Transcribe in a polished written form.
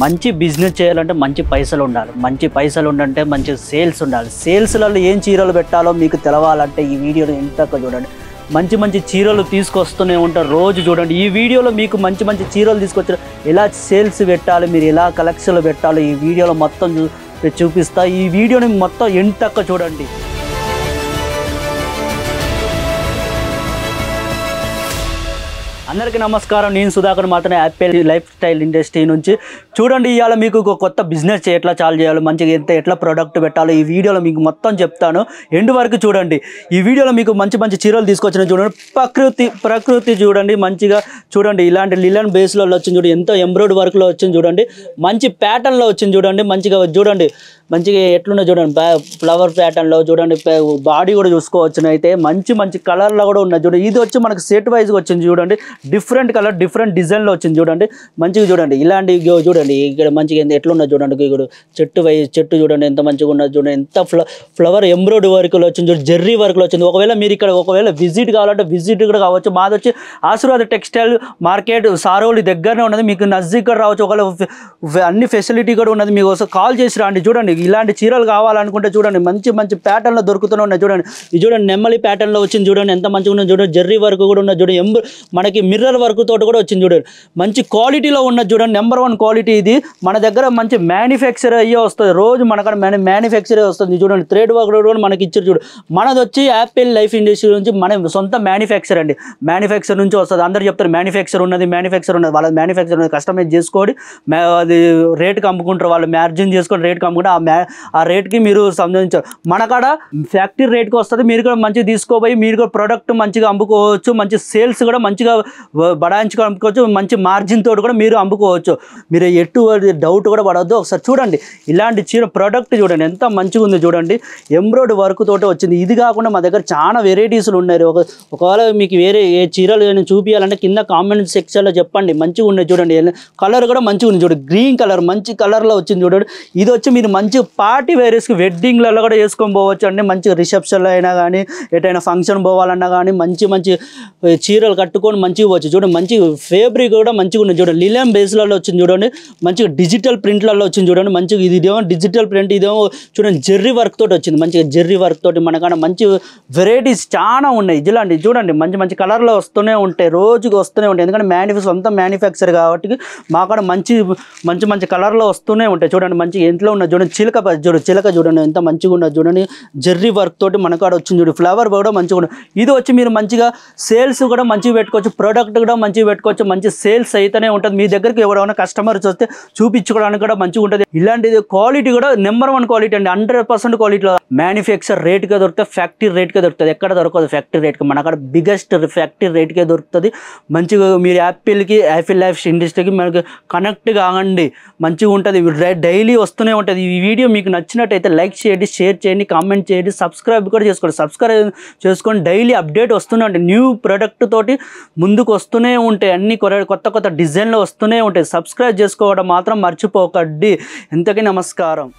మంచి బిజినెస్ చేయాలంటే మంచి పైసలు ఉండాలి. మంచి పైసలు ఉండాలంటే మంచి సేల్స్ ఉండాలి. సేల్స్లలో ఏం చీరలు పెట్టాలో మీకు తెలవాలంటే ఈ వీడియోని ఇంతక చూడండి. మంచి మంచి చీరలు తీసుకొస్తూనే ఉంటారు రోజు చూడండి. ఈ వీడియోలో మీకు మంచి మంచి చీరలు తీసుకొచ్చారు, ఎలా సేల్స్ పెట్టాలి, మీరు ఎలా కలెక్షన్లు పెట్టాలో ఈ వీడియోలో మొత్తం చూపిస్తా. ఈ వీడియోని మొత్తం ఇంతక చూడండి. అందరికీ నమస్కారం. నేను సుధాకర్ మాత్రమే యాపిల్ లైఫ్ స్టైల్ ఇండస్ట్రీ నుంచి. చూడండి, ఇవాళ మీకు ఒక కొత్త బిజినెస్ ఎట్లా చాలు చేయాలో, మంచిగా ఎట్లా ప్రొడక్ట్ పెట్టాలో ఈ వీడియోలో మీకు మొత్తం చెప్తాను. ఎండ్ వరకు చూడండి. ఈ వీడియోలో మీకు మంచి మంచి చీరలు తీసుకొచ్చిన చూడండి. ప్రకృతి చూడండి, మంచిగా చూడండి. ఇలాంటి లిలన్ బేస్లో వచ్చింది చూడండి, ఎంతో ఎంబ్రాయిడరీ వర్క్లో వచ్చింది చూడండి. మంచి ప్యాటర్న్లో వచ్చింది చూడండి. మంచిగా చూడండి, మంచిగా ఎట్లున్నా చూడండి. ఫ్లవర్ ప్యాటర్న్లో చూడండి. బాడీ కూడా చూసుకోవచ్చు. అయితే మంచి మంచి కలర్లో కూడా ఉన్నది చూడండి. ఇది వచ్చి మనకు సెట్ వైజ్గా వచ్చింది చూడండి. డిఫరెంట్ కలర్ డిఫరెంట్ డిజైన్లో వచ్చింది చూడండి. మంచిగా చూడండి. ఇలాంటి చూడండి, ఇక్కడ మంచిగా ఎట్లున్నది చూడండి. ఇక్కడ చెట్టు చూడండి ఎంత మంచిగా ఉన్నది చూడండి. ఎంత ఫ్లవర్ ఎంబ్రాయిడరీ వర్క్లో వచ్చింది చూడండి. జెర్రీ వర్క్లో వచ్చింది. ఒకవేళ మీరు ఇక్కడ విజిట్ కావాలంటే విజిట్ కూడా కావచ్చు. మాది వచ్చి ఆశీర్వాద టెక్స్టైల్ మార్కెట్ సారోలి దగ్గరనే ఉన్నది. మీకు నజదీక్ కూడా రావచ్చు. ఒకవేళ అన్ని ఫెసిలిటీ కూడా ఉన్నది. మీకు ఒకసారి కాల్ చేసి రండి. చూడండి, ఇలాంటి చీరలు కావాలనుకుంటే చూడండి, మంచి మంచి ప్యాటర్న్లో దొరుకుతూనే ఉన్నాయి చూడండి. ఇది చూడండి, నెమ్మలి ప్యాటర్న్లో వచ్చింది చూడండి. ఎంత మంచిగా ఉన్నది చూడండి. జెర్రీ వర్క్ కూడా ఉన్నది చూడండి. మనకి మిర్రర్ వర్క్ తోటి కూడా వచ్చింది చూడండి. మంచి క్వాలిటీలో ఉన్నది చూడండి. నెంబర్ 1 క్వాలిటీ ఇది. మన దగ్గర మంచి మ్యానుఫ్యాక్చర్ అయ్యే వస్తుంది. రోజు మనకు మ్యానుఫ్యాక్చర్ వస్తుంది చూడండి. థ్రెడ్ వర్క్ కూడా మనకి ఇచ్చారు చూడు. మనది వచ్చి యాపిల్ లైఫ్ ఇండస్ట్రీ నుంచి మన సొంత మ్యానుఫ్యాక్చర్ అండి. మ్యానుఫ్యాక్చర్ నుంచి వస్తుంది. అందరు చెప్తారు మ్యానుఫ్యాక్చర్ ఉన్నది. వాళ్ళ మ్యానుఫ్యాక్చర్ ఉన్నది. కస్టమైజ్ చేసుకోండి, అది రేట్కి అమ్ముకుంటారు. వాళ్ళు మ్యార్జిన్ చేసుకొని రేట్కి అమ్ముకుంటే ఆ రేట్కి మీరు సంబంధించారు. మన కాడ ఫ్యాక్టరీ రేట్కి వస్తుంది. మీరు కూడా మంచిగా తీసుకోపోయి మీరు కూడా ప్రోడక్ట్ మంచిగా అమ్ముకోవచ్చు. మంచి సేల్స్ కూడా మంచిగా బడాయించుకొని అమ్ముకోవచ్చు. మంచి మార్జిన్ తోటి కూడా మీరు అమ్ముకోవచ్చు. మీరు ఎటువంటి డౌట్ కూడా పడవద్దు. ఒకసారి చూడండి, ఇలాంటి చీర ప్రోడక్ట్ చూడండి ఎంత మంచిగా ఉంది చూడండి. ఎంబ్రాయిడరీ వర్క్ తోటి వచ్చింది. ఇది కాకుండా మా దగ్గర చాలా వెరైటీస్లు ఉన్నాయి. ఒకవేళ మీకు వేరే ఏ చీరలు నేను చూపించాలంటే కింద కామెంట్ సెక్షన్లో చెప్పండి. మంచిగా ఉన్నాయి చూడండి. కలర్ కూడా మంచిగా ఉంది చూడండి. గ్రీన్ కలర్ మంచి కలర్లో వచ్చింది చూడండి. ఇది వచ్చి మీరు మంచి పార్టీ వేరేస్కి వెడ్డింగ్లలో కూడా వేసుకొని పోవచ్చు అండి. మంచిగా రిసెప్షన్లో అయినా కానీ ఎటైనా ఫంక్షన్ పోవాలన్నా కానీ మంచి మంచి చీరలు కట్టుకొని మంచిగా పోవచ్చు చూడండి. మంచి ఫేబ్రిక్ కూడా మంచిగా ఉంది చూడండి. లిలన్ బేస్లలో వచ్చింది చూడండి. మంచిగా డిజిటల్ ప్రింట్లలో వచ్చింది చూడండి. మంచిగా ఇదేమో డిజిటల్ ప్రింట్, ఇదేమో చూడండి జెర్రీ వర్క్ తోటి వచ్చింది. మంచిగా జెర్రీ వర్క్ తోటి మనకన్నా మంచి వెరైటీస్ చాలా ఉన్నాయి. ఇలాంటి చూడండి మంచి మంచి కలర్లో వస్తూనే ఉంటాయి. రోజుకి వస్తూనే ఉంటాయి. ఎందుకంటే సొంత మ్యానుఫ్యాక్చర్ కాబట్టి మాకాడ మంచి మంచి మంచి కలర్లో వస్తూనే ఉంటాయి చూడండి. మంచి ఇంట్లో ఉన్న చూడండి. చిలక చూడండి ఎంత మంచిగా ఉన్నది చూడండి. జెర్రీ వర్క్ తోటి మనకాడ వచ్చింది చూడండి. ఫ్లవర్ కూడా మంచిగా ఉన్నది. ఇది వచ్చి మీరు మంచిగా సేల్స్ కూడా మంచిగా పెట్టుకోవచ్చు. ప్రోడక్ట్ కూడా మంచిగా పెట్టుకోవచ్చు. మంచి సేల్స్ అయితేనే ఉంటుంది. మీ దగ్గరికి ఎవరైనా కస్టమర్స్ వస్తే చూపించుకోవడానికి కూడా మంచిగా ఉంటుంది. ఇలాంటిది క్వాలిటీ కూడా నెంబర్ 1 క్వాలిటీ అండి. 100% క్వాలిటీలో మ్యానుఫ్యాక్చర్ రేట్గా దొరుకుతుంది. ఫ్యాక్టరీ రేట్గా దొరుకుతుంది. ఎక్కడ దొరకదు ఫ్యాక్టరీ రేట్కి. మన అక్కడ బిగ్గెస్ట్ ఫ్యాక్టరీ రేట్కే దొరుకుతుంది. మంచిగా మీరు యాపిల్ లైఫ్ ఇండస్ట్రీకి మనకు కనెక్ట్ కావండి. మంచిగా ఉంటుంది. డైలీ వస్తూనే ఉంటుంది. ఈ వీడియో మీకు నచ్చినట్టయితే లైక్ చేయండి, షేర్ చేయండి, కామెంట్ చేయండి, సబ్స్క్రైబ్ కూడా చేసుకోండి. సబ్స్క్రైబ్ చేసుకొని డైలీ అప్డేట్ వస్తూనే ఉంటాయి. న్యూ ప్రోడక్ట్ తోటి ముందుకు వస్తూనే ఉంటాయి. అన్ని కొత్త డిజైన్లో వస్తూనే ఉంటాయి. సబ్స్క్రైబ్ చేసుకోవడం మాత్రం మర్చిపోకండి. ఇంతకీ నమస్కారం.